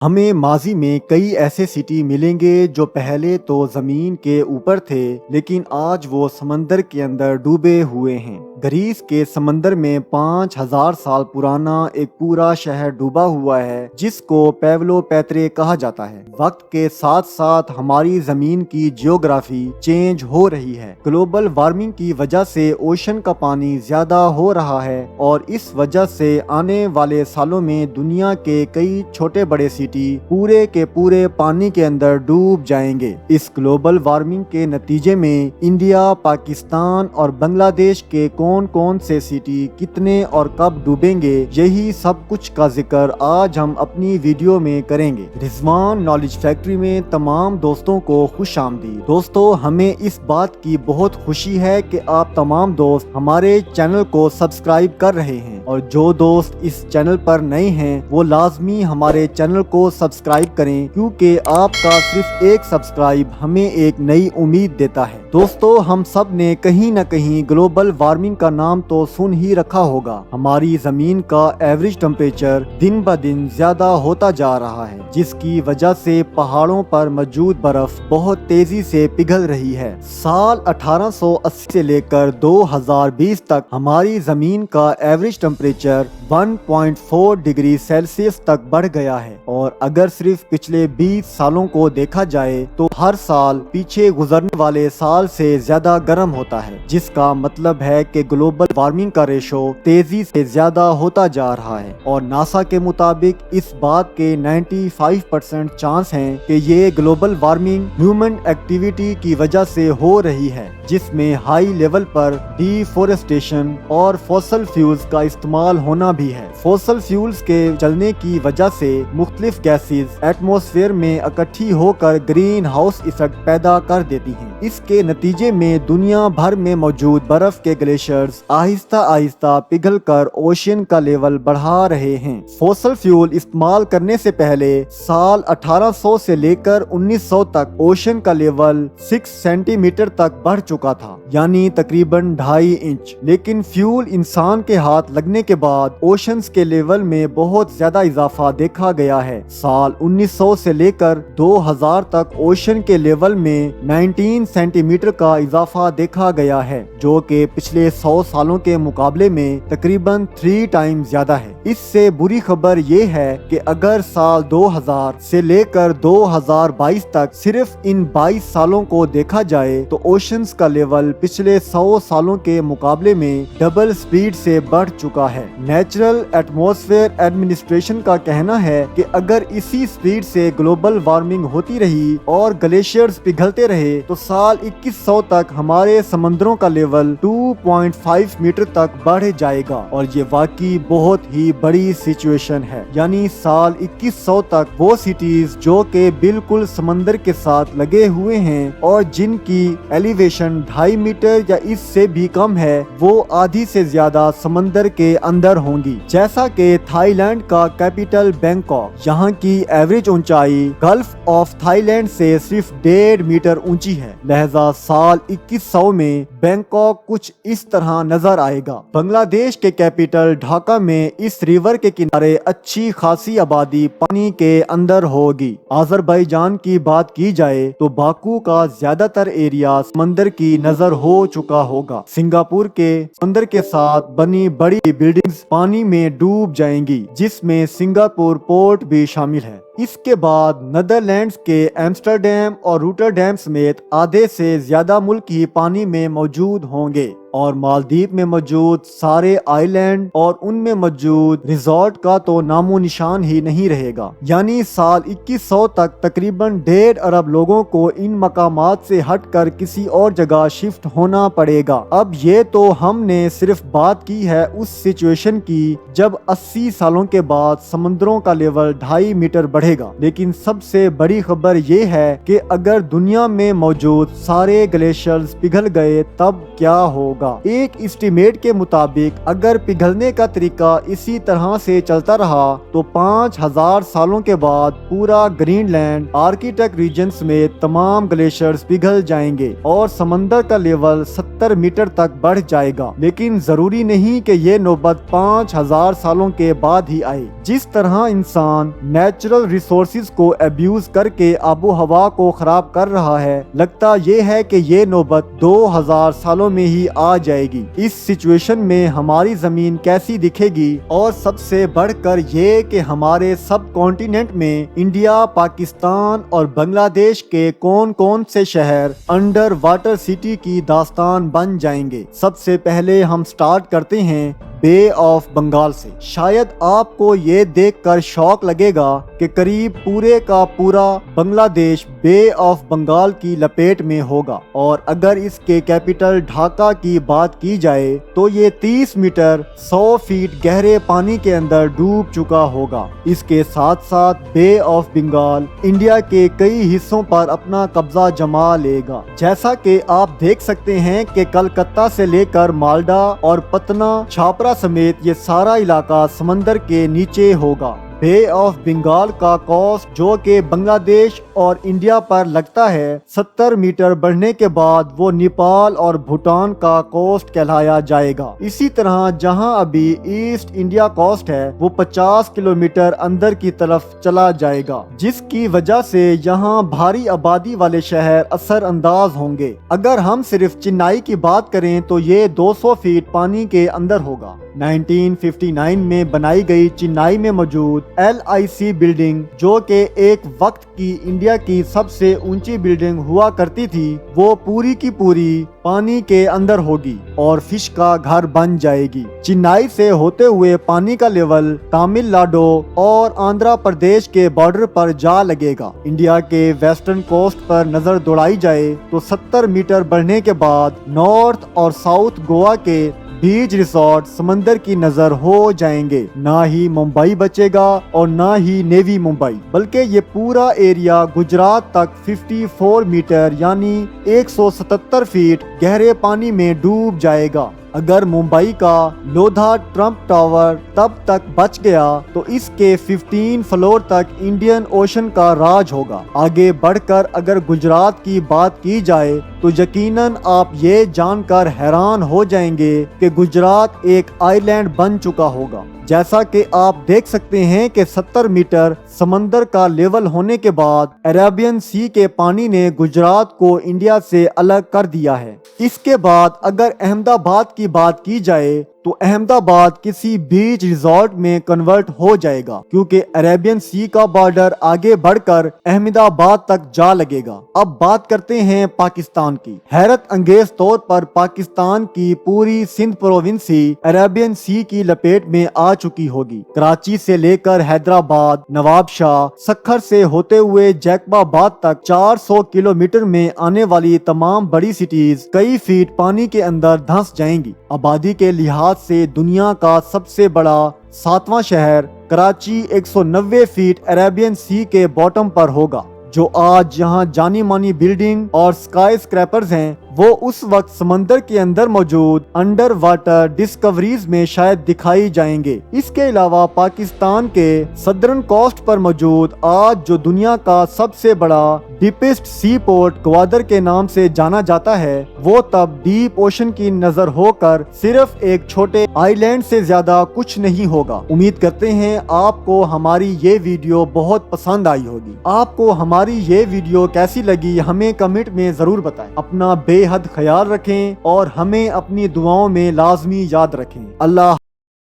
हमें माजी में कई ऐसे सिटी मिलेंगे जो पहले तो जमीन के ऊपर थे, लेकिन आज वो समंदर के अंदर डूबे हुए हैं। ग्रीस के समंदर में 5000 साल पुराना एक पूरा शहर डूबा हुआ है, जिसको पेवलो पेत्रे कहा जाता है। वक्त के साथ साथ हमारी जमीन की जियोग्राफी चेंज हो रही है। ग्लोबल वार्मिंग की वजह से ओशन का पानी ज्यादा हो रहा है और इस वजह से आने वाले सालों में दुनिया के कई छोटे बड़े सिटी पूरे के पूरे पानी के अंदर डूब जाएंगे। इस ग्लोबल वार्मिंग के नतीजे में इंडिया, पाकिस्तान और बांग्लादेश के कौन कौन से सिटी कितने और कब डूबेंगे, यही सब कुछ का जिक्र आज हम अपनी वीडियो में करेंगे। रिजवान नॉलेज फैक्ट्री में तमाम दोस्तों को खुश आमदीद। दोस्तों, हमें इस बात की बहुत खुशी है कि आप तमाम दोस्त हमारे चैनल को सब्सक्राइब कर रहे हैं, और जो दोस्त इस चैनल पर नए हैं वो लाजमी हमारे चैनल को सब्सक्राइब करें, क्योंकि आपका सिर्फ एक सब्सक्राइब हमें एक नई उम्मीद देता है। दोस्तों, हम सब ने कहीं न कहीं ग्लोबल वार्मिंग का नाम तो सुन ही रखा होगा। हमारी जमीन का एवरेज टेम्परेचर दिन ब दिन ज्यादा होता जा रहा है, जिसकी वजह से पहाड़ों पर मौजूद बर्फ बहुत तेजी से पिघल रही है। साल 1880 से लेकर 2020 तक हमारी जमीन का एवरेज टेम्परेचर 1.4 डिग्री सेल्सियस तक बढ़ गया है, और अगर सिर्फ पिछले 20 सालों को देखा जाए तो हर साल पीछे गुजरने वाले साल से ज्यादा गर्म होता है, जिसका मतलब है कि ग्लोबल वार्मिंग का रेशो तेजी से ज्यादा होता जा रहा है। और नासा के मुताबिक इस बात के 95% चांस हैं कि ये ग्लोबल वार्मिंग ह्यूमन एक्टिविटी की वजह से हो रही है, जिसमें हाई लेवल पर डिफोरेस्टेशन और फॉसल फ्यूल्स का इस्तेमाल होना भी है। फॉसल फ्यूल्स के चलने की वजह से मुख्तलिफ गैसेस एटमॉस्फेयर में इकट्ठी होकर ग्रीन हाउस इफेक्ट पैदा कर देती हैं। इसके नतीजे में दुनिया भर में मौजूद बर्फ के ग्लेशियर्स आहिस्ता आहिस्ता पिघल कर ओशन का लेवल बढ़ा रहे हैं। फॉसल फ्यूल इस्तेमाल करने से पहले साल 1800 से लेकर 1900 तक ओशन का लेवल 6 सेंटीमीटर तक बढ़ चुका था, यानी तकरीबन 2.5 इंच। लेकिन फ्यूल इंसान के हाथ लगने के बाद ओशंस के लेवल में बहुत ज्यादा इजाफा देखा गया है। साल 1900 से लेकर 2000 तक ओशन के लेवल में 19 सेंटीमीटर का इजाफा देखा गया है, जो कि पिछले 100 सालों के मुकाबले में तकरीबन 3 टाइम ज्यादा है। इससे बुरी खबर ये है कि अगर साल 2000 से लेकर 2022 तक सिर्फ इन 22 सालों को देखा जाए तो ओशंस का लेवल पिछले 100 सालों के मुकाबले में डबल स्पीड से बढ़ चुका है। नेचुरल एटमॉस्फेयर एडमिनिस्ट्रेशन का कहना है कि अगर इसी स्पीड से ग्लोबल वार्मिंग होती रही और ग्लेशियर्स पिघलते रहे तो साल 2100 तक हमारे समंदरों का लेवल 2.5 मीटर तक बढ़ जाएगा, और ये वाकई बहुत ही बड़ी सिचुएशन है। यानी साल 2100 तक वो सिटीज जो के बिल्कुल समंदर के साथ लगे हुए हैं और जिनकी एलिवेशन 2.5 मीटर या इससे भी कम है, वो आधी से ज्यादा समंदर के अंदर होंगी। जैसा कि थाईलैंड का कैपिटल बैंकॉक, यहाँ की एवरेज ऊंचाई गल्फ ऑफ थाईलैंड से सिर्फ 1.5 मीटर ऊंची है, लिहाजा साल 2100 में बैंकॉक कुछ इस तरह नजर आएगा। बांग्लादेश के कैपिटल ढाका में इस रिवर के किनारे अच्छी खासी आबादी पानी के अंदर होगी। अजरबैजान की बात की जाए तो बाकू का ज्यादातर एरिया समंदर की नजर हो चुका होगा। सिंगापुर के समंदर के साथ बनी बड़ी बिल्डिंग्स पानी में डूब जाएंगी, जिसमें सिंगापुर पोर्ट भी शामिल है। इसके बाद नीदरलैंड्स के एम्स्टर्डम और रोटरडैम समेत आधे से ज्यादा मुल्क ही पानी में मौजूद होंगे, और मालदीव में मौजूद सारे आइलैंड और उनमें मौजूद रिजॉर्ट का तो नामो निशान ही नहीं रहेगा। यानी साल 2100 तक तकरीबन 1.5 अरब लोगों को इन मकामात से हटकर किसी और जगह शिफ्ट होना पड़ेगा। अब ये तो हमने सिर्फ बात की है उस सिचुएशन की जब 80 सालों के बाद समंदरों का लेवल 2.5 मीटर बढ़ेगा, लेकिन सबसे बड़ी खबर ये है कि अगर दुनिया में मौजूद सारे ग्लेशियर्स पिघल गए तब क्या होगा। एक एस्टीमेट के मुताबिक अगर पिघलने का तरीका इसी तरह से चलता रहा तो 5000 सालों के बाद पूरा ग्रीनलैंड, आर्कटिक रीजन में तमाम ग्लेशियर्स पिघल जाएंगे और समंदर का लेवल 70 मीटर तक बढ़ जाएगा। लेकिन जरूरी नहीं कि ये नौबत 5000 सालों के बाद ही आए। जिस तरह इंसान नेचुरल ریسورسز کو ابیوز کرके आबो हवा को खराब कर रहा है। लगता ये है कि ये नौबत 2000 सालों में ही आ जाएगी। इस सिचुएशन में हमारी जमीन कैसी दिखेगी, और सबसे बढ़कर ये कि हमारे सब कॉन्टिनेंट में इंडिया, पाकिस्तान और बांग्लादेश के कौन कौन से शहर अंडर वाटर सिटी की दास्तान बन जाएंगे। सबसे पहले हम स्टार्ट करते हैं बे ऑफ बंगाल से। शायद आपको ये देखकर शौक लगेगा कि करीब पूरे का पूरा बांग्लादेश बे ऑफ बंगाल की लपेट में होगा, और अगर इसके कैपिटल ढाका की बात की जाए तो ये 30 मीटर 100 फीट गहरे पानी के अंदर डूब चुका होगा। इसके साथ साथ बे ऑफ बंगाल इंडिया के कई हिस्सों पर अपना कब्जा जमा लेगा। जैसा कि आप देख सकते हैं कि कलकत्ता से लेकर मालडा और पटना, छापरा समेत ये सारा इलाका समंदर के नीचे होगा। बे ऑफ बंगाल का कोस्ट जो कि बांग्लादेश और इंडिया पर लगता है, 70 मीटर बढ़ने के बाद वो नेपाल और भूटान का कोस्ट कहलाया जाएगा। इसी तरह जहां अभी ईस्ट इंडिया कोस्ट है वो 50 किलोमीटर अंदर की तरफ चला जाएगा, जिसकी वजह से यहाँ भारी आबादी वाले शहर असर अंदाज होंगे। अगर हम सिर्फ चेन्नई की बात करें तो ये 200 फीट पानी के अंदर होगा। 1959 में बनाई गई चेन्नई में मौजूद LIC बिल्डिंग, जो कि एक वक्त की इंडिया की सबसे ऊंची बिल्डिंग हुआ करती थी, वो पूरी की पूरी पानी के अंदर होगी और फिश का घर बन जाएगी। चेन्नई से होते हुए पानी का लेवल तमिलनाडु और आंध्र प्रदेश के बॉर्डर पर जा लगेगा। इंडिया के वेस्टर्न कोस्ट पर नजर दौड़ाई जाए तो 70 मीटर बढ़ने के बाद नॉर्थ और साउथ गोवा के बीच रिसोर्ट समंदर की नजर हो जाएंगे। ना ही मुंबई बचेगा और ना ही नेवी मुंबई, बल्कि ये पूरा एरिया गुजरात तक 54 मीटर यानी 177 फीट गहरे पानी में डूब जाएगा। अगर मुंबई का लोधा ट्रम्प टावर तब तक बच गया तो इसके 15 फ्लोर तक इंडियन ओशन का राज होगा। आगे बढ़कर अगर गुजरात की बात की जाए तो यकीनन आप ये जानकर हैरान हो जाएंगे कि गुजरात एक आइलैंड बन चुका होगा। जैसा कि आप देख सकते हैं कि 70 मीटर समंदर का लेवल होने के बाद अरेबियन सी के पानी ने गुजरात को इंडिया से अलग कर दिया है। इसके बाद अगर अहमदाबाद की बात की जाए तो अहमदाबाद किसी बीच रिजॉर्ट में कन्वर्ट हो जाएगा, क्योंकि अरेबियन सी का बॉर्डर आगे बढ़कर अहमदाबाद तक जा लगेगा। अब बात करते हैं पाकिस्तान की। हैरत अंगेज तौर पर पाकिस्तान की पूरी सिंध प्रोविंसी अरेबियन सी की लपेट में आ चुकी होगी। कराची से लेकर हैदराबाद, नवाबशाह, सखर से होते हुए जैकबाबाद तक 400 किलोमीटर में आने वाली तमाम बड़ी सिटीज कई फीट पानी के अंदर धंस जाएंगी। आबादी के लिहाज से दुनिया का सबसे बड़ा 7वां शहर कराची 190 फीट अरेबियन सी के बॉटम पर होगा। जो आज यहाँ जानी मानी बिल्डिंग और स्काई स्क्रैपर्स हैं, वो उस वक्त समंदर के अंदर मौजूद अंडर वाटर डिस्कवरीज में शायद दिखाई जाएंगे। इसके अलावा पाकिस्तान के सदर्न कोस्ट पर मौजूद आज जो दुनिया का सबसे बड़ा डीपेस्ट सी पोर्ट ग्वादर के नाम से जाना जाता है, वो तब डीप ओशन की नजर होकर सिर्फ एक छोटे आइलैंड से ज्यादा कुछ नहीं होगा। उम्मीद करते हैं आपको हमारी ये वीडियो बहुत पसंद आई होगी। आपको हमारी ये वीडियो कैसी लगी हमें कमेंट में जरूर बताएं। अपना बेहद ख्याल रखें और हमें अपनी दुआओं में लाजमी याद रखें। अल्लाह